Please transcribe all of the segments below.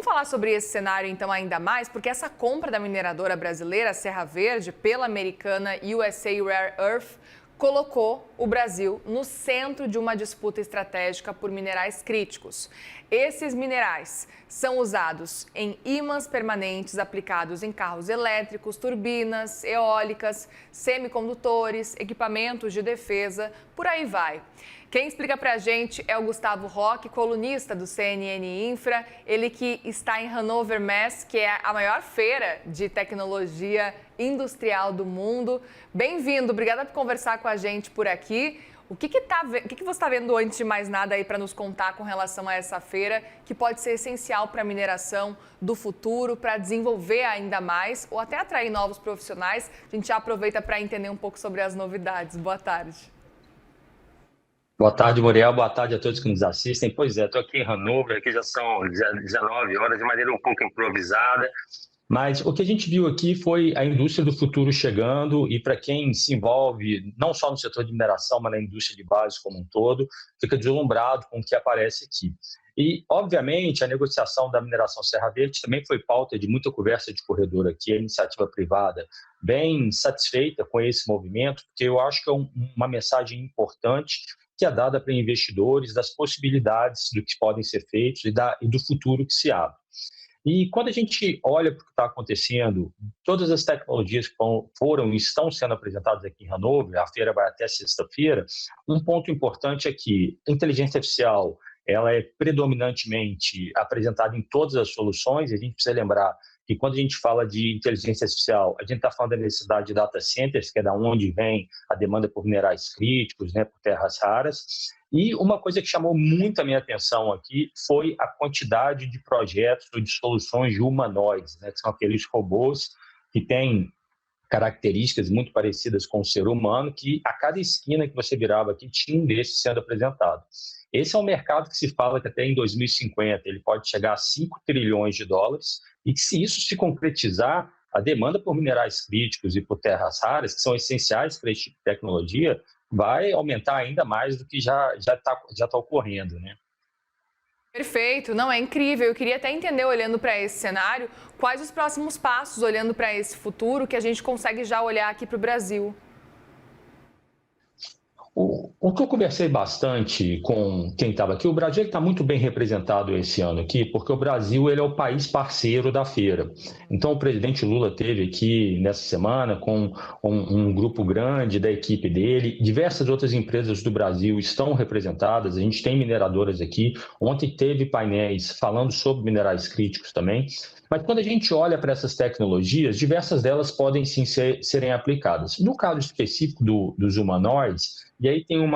falar sobre esse cenário então ainda mais, porque essa compra da mineradora brasileira Serra Verde pela americana USA Rare Earth colocou o Brasil no centro de uma disputa estratégica por minerais críticos. Esses minerais são usados em ímãs permanentes aplicados em carros elétricos, turbinas, eólicas, semicondutores, equipamentos de defesa, por aí vai. Quem explica pra gente é o Gustavo Roque, colunista do CNN Infra, ele que está em Hannover Messe, que é a maior feira de tecnologia industrial do mundo. Bem-vindo, obrigada por conversar com a gente por aqui. O que você está vendo antes de mais nada aí para nos contar com relação a essa feira, que pode ser essencial para a mineração do futuro, para desenvolver ainda mais ou até atrair novos profissionais? A gente já aproveita para entender um pouco sobre as novidades. Boa tarde. Boa tarde, Muriel. Boa tarde a todos que nos assistem. Pois é, estou aqui em Hannover, aqui já são 19 horas, de maneira um pouco improvisada. Mas o que a gente viu aqui foi a indústria do futuro chegando e para quem se envolve não só no setor de mineração, mas na indústria de base como um todo, fica deslumbrado com o que aparece aqui. E, obviamente, a negociação da mineração Serra Verde também foi pauta de muita conversa de corredor aqui, a iniciativa privada bem satisfeita com esse movimento, porque eu acho que é uma mensagem importante que é dada para investidores das possibilidades do que podem ser feitos e do futuro que se abre. E quando a gente olha para o que está acontecendo, todas as tecnologias que foram e estão sendo apresentadas aqui em Hannover, a feira vai até sexta-feira, um ponto importante é que a inteligência artificial ela é predominantemente apresentada em todas as soluções, e a gente precisa lembrar que quando a gente fala de inteligência artificial, a gente está falando da necessidade de data centers, que é da onde vem a demanda por minerais críticos, né, por terras raras. E uma coisa que chamou muito a minha atenção aqui foi a quantidade de projetos ou de soluções de humanoides, né, que são aqueles robôs que têm características muito parecidas com o ser humano, que a cada esquina que você virava aqui tinha um desses sendo apresentado. Esse é um mercado que se fala que até em 2050 ele pode chegar a 5 trilhões de dólares e que se isso se concretizar, a demanda por minerais críticos e por terras raras, que são essenciais para esse tipo de tecnologia, vai aumentar ainda mais do que já está ocorrendo, né? Perfeito, não, é incrível. Eu queria até entender, olhando para esse cenário, quais os próximos passos, olhando para esse futuro, que a gente consegue já olhar aqui para o Brasil. O que eu conversei bastante com quem estava aqui, o Brasil está muito bem representado esse ano aqui, porque o Brasil ele é o país parceiro da feira. Então, o presidente Lula esteve aqui nessa semana com um grupo grande da equipe dele, diversas outras empresas do Brasil estão representadas, a gente tem mineradoras aqui. Ontem teve painéis falando sobre minerais críticos também. Mas quando a gente olha para essas tecnologias, diversas delas podem sim serem aplicadas. No caso específico dos humanoides, e aí tem um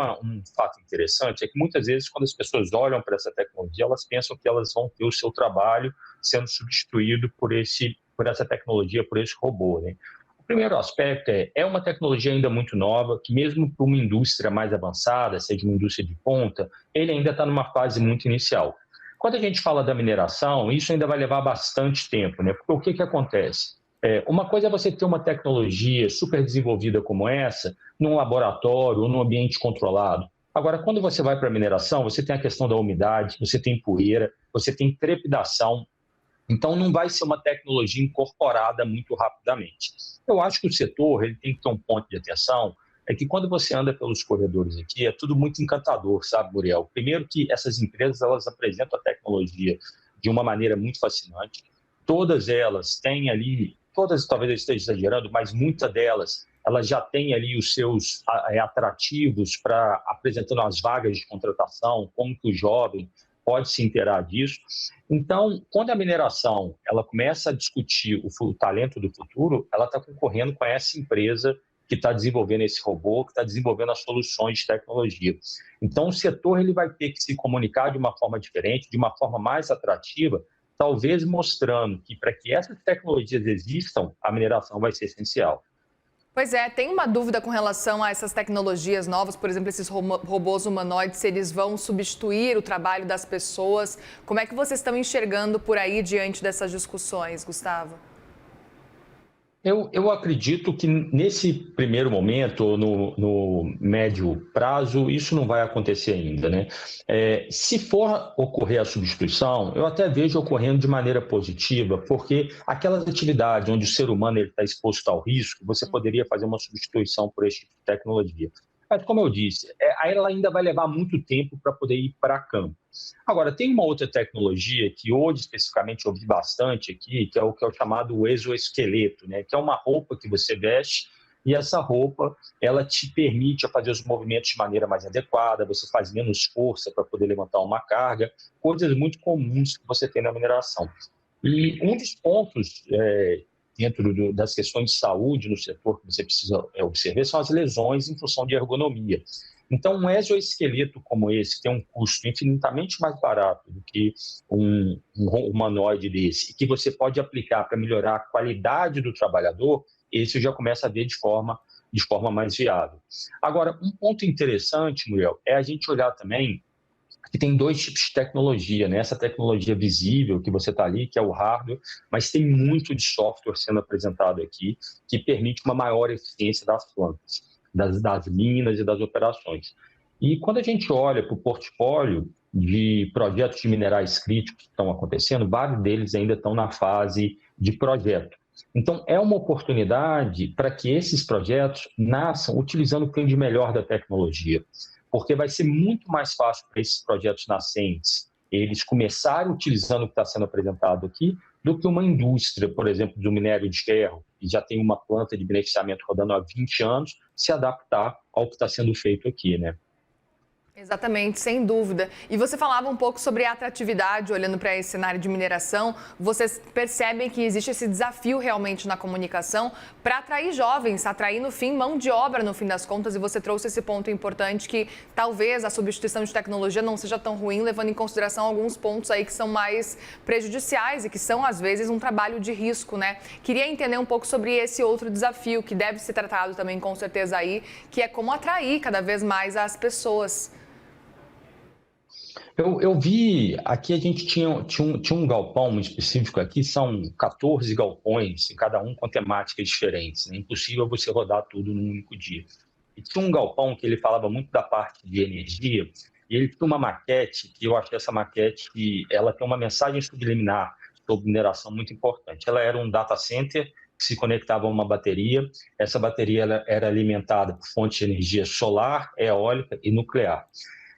fato interessante, é que muitas vezes quando as pessoas olham para essa tecnologia, elas pensam que elas vão ter o seu trabalho sendo substituído por essa tecnologia, por esse robô, né? O primeiro aspecto é uma tecnologia ainda muito nova, que mesmo para uma indústria mais avançada, seja uma indústria de ponta, ele ainda está numa fase muito inicial. Quando a gente fala da mineração, isso ainda vai levar bastante tempo, né? Porque o que acontece? Uma coisa é você ter uma tecnologia super desenvolvida como essa num laboratório ou num ambiente controlado. Agora, quando você vai para a mineração, você tem a questão da umidade, você tem poeira, você tem trepidação. Então, não vai ser uma tecnologia incorporada muito rapidamente. Eu acho que o setor ele tem que ter um ponto de atenção, é que quando você anda pelos corredores aqui, é tudo muito encantador, sabe, Muriel? Primeiro que essas empresas, elas apresentam a tecnologia de uma maneira muito fascinante. Todas elas têm ali, todas talvez eu esteja exagerando, mas muitas delas, elas já têm ali os seus atrativos para apresentando as vagas de contratação, como que o jovem pode se inteirar disso. Então, quando a mineração ela começa a discutir o talento do futuro, ela está concorrendo com essa empresa que está desenvolvendo esse robô, que está desenvolvendo as soluções de tecnologia. Então, o setor ele vai ter que se comunicar de uma forma diferente, de uma forma mais atrativa, talvez mostrando que para que essas tecnologias existam, a mineração vai ser essencial. Pois é, tem uma dúvida com relação a essas tecnologias novas, por exemplo, esses robôs humanoides, se eles vão substituir o trabalho das pessoas. Como é que vocês estão enxergando por aí diante dessas discussões, Gustavo? Eu acredito que nesse primeiro momento, ou no médio prazo, isso não vai acontecer ainda, né? Se for ocorrer a substituição, eu até vejo ocorrendo de maneira positiva, porque aquelas atividades onde o ser humano está exposto ao risco, você poderia fazer uma substituição por esse tipo de tecnologia. Mas, como eu disse, ela ainda vai levar muito tempo para poder ir para campo. Agora, tem uma outra tecnologia que hoje, especificamente, eu vi bastante aqui, que é o chamado exoesqueleto, né? Que é uma roupa que você veste e essa roupa, ela te permite fazer os movimentos de maneira mais adequada, você faz menos força para poder levantar uma carga, coisas muito comuns que você tem na mineração. E um dos pontos dentro das questões de saúde no setor que você precisa observar são as lesões em função de ergonomia. Então, um exoesqueleto como esse, que tem um custo infinitamente mais barato do que um humanoide desse, que você pode aplicar para melhorar a qualidade do trabalhador, esse já começa a ver de forma mais viável. Agora, um ponto interessante, Muriel, é a gente olhar também que tem dois tipos de tecnologia, né? Essa tecnologia visível que você está ali, que é o hardware, mas tem muito de software sendo apresentado aqui, que permite uma maior eficiência das plantas, das minas e das operações. E quando a gente olha para o portfólio de projetos de minerais críticos que estão acontecendo, vários deles ainda estão na fase de projeto. Então, é uma oportunidade para que esses projetos nasçam utilizando o que tem de melhor da tecnologia, porque vai ser muito mais fácil para esses projetos nascentes eles começarem utilizando o que está sendo apresentado aqui, do que uma indústria, por exemplo, do minério de ferro, que já tem uma planta de beneficiamento rodando há 20 anos, se adaptar ao que está sendo feito aqui, né? Exatamente, sem dúvida. E você falava um pouco sobre a atratividade, olhando para esse cenário de mineração. Vocês percebem que existe esse desafio realmente na comunicação para atrair jovens, atrair, no fim, mão de obra, no fim das contas. E você trouxe esse ponto importante que talvez a substituição de tecnologia não seja tão ruim, levando em consideração alguns pontos aí que são mais prejudiciais e que são, às vezes, um trabalho de risco, né? Queria entender um pouco sobre esse outro desafio que deve ser tratado também, com certeza, aí, que é como atrair cada vez mais as pessoas. Eu vi, aqui a gente tinha um galpão específico aqui, são 14 galpões, cada um com temáticas diferentes, é impossível você rodar tudo num único dia. E tinha um galpão que ele falava muito da parte de energia, e ele tinha uma maquete, que eu achei essa maquete, que ela tem uma mensagem subliminar sobre mineração muito importante. Ela era um data center que se conectava a uma bateria, essa bateria ela era alimentada por fontes de energia solar, eólica e nuclear.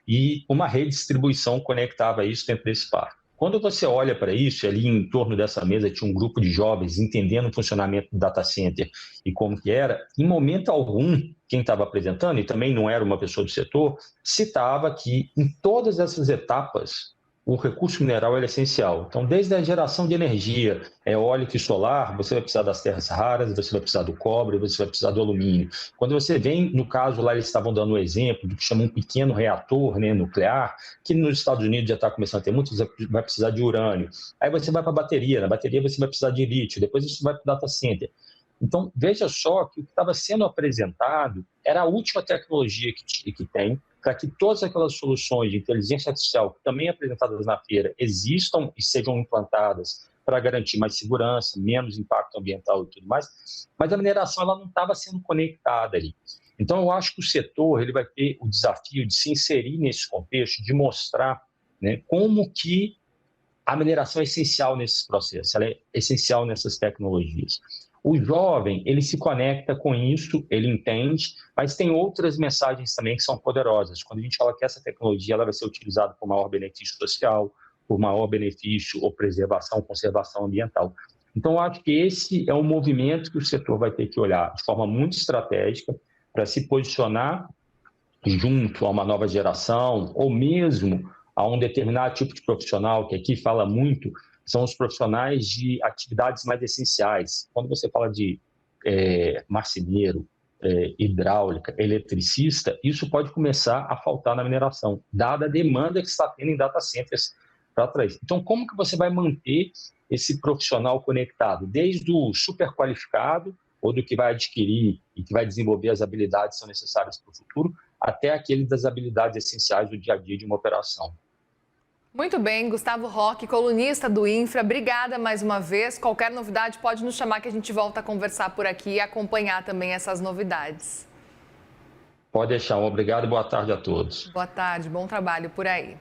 E uma rede de distribuição conectava isso dentro desse parque. Quando você olha para isso, ali em torno dessa mesa tinha um grupo de jovens entendendo o funcionamento do data center e como que era, em momento algum, quem estava apresentando, e também não era uma pessoa do setor, citava que em todas essas etapas o recurso mineral é essencial. Então, desde a geração de energia eólica e solar, você vai precisar das terras raras, você vai precisar do cobre, você vai precisar do alumínio. Quando você vem, no caso lá, eles estavam dando o exemplo do que chama um pequeno reator, né, nuclear, que nos Estados Unidos já está começando a ter muito, você vai precisar de urânio. Aí você vai para a bateria, na bateria você vai precisar de lítio, depois você vai para o data center. Então, veja só que o que estava sendo apresentado era a última tecnologia que tem, para que todas aquelas soluções de inteligência artificial, também apresentadas na feira, existam e sejam implantadas para garantir mais segurança, menos impacto ambiental e tudo mais, mas a mineração ela não estava sendo conectada ali. Então, eu acho que o setor ele vai ter o desafio de se inserir nesse contexto, de mostrar, né, como que a mineração é essencial nesses processos, ela é essencial nessas tecnologias. O jovem, ele se conecta com isso, ele entende, mas tem outras mensagens também que são poderosas. Quando a gente fala que essa tecnologia ela vai ser utilizada por maior benefício social, por maior benefício ou preservação, conservação ambiental. Então, eu acho que esse é um movimento que o setor vai ter que olhar de forma muito estratégica para se posicionar junto a uma nova geração, ou mesmo a um determinado tipo de profissional, que aqui fala muito, são os profissionais de atividades mais essenciais. Quando você fala de marceneiro, hidráulica, eletricista, isso pode começar a faltar na mineração, dada a demanda que está tendo em data centers para trás. Então, como que você vai manter esse profissional conectado? Desde o super qualificado, ou do que vai adquirir e que vai desenvolver as habilidades que são necessárias para o futuro, até aquele das habilidades essenciais do dia a dia de uma operação. Muito bem, Gustavo Roque, colunista do Infra, obrigada mais uma vez. Qualquer novidade pode nos chamar que a gente volta a conversar por aqui e acompanhar também essas novidades. Pode deixar. Obrigado e boa tarde a todos. Boa tarde, bom trabalho por aí.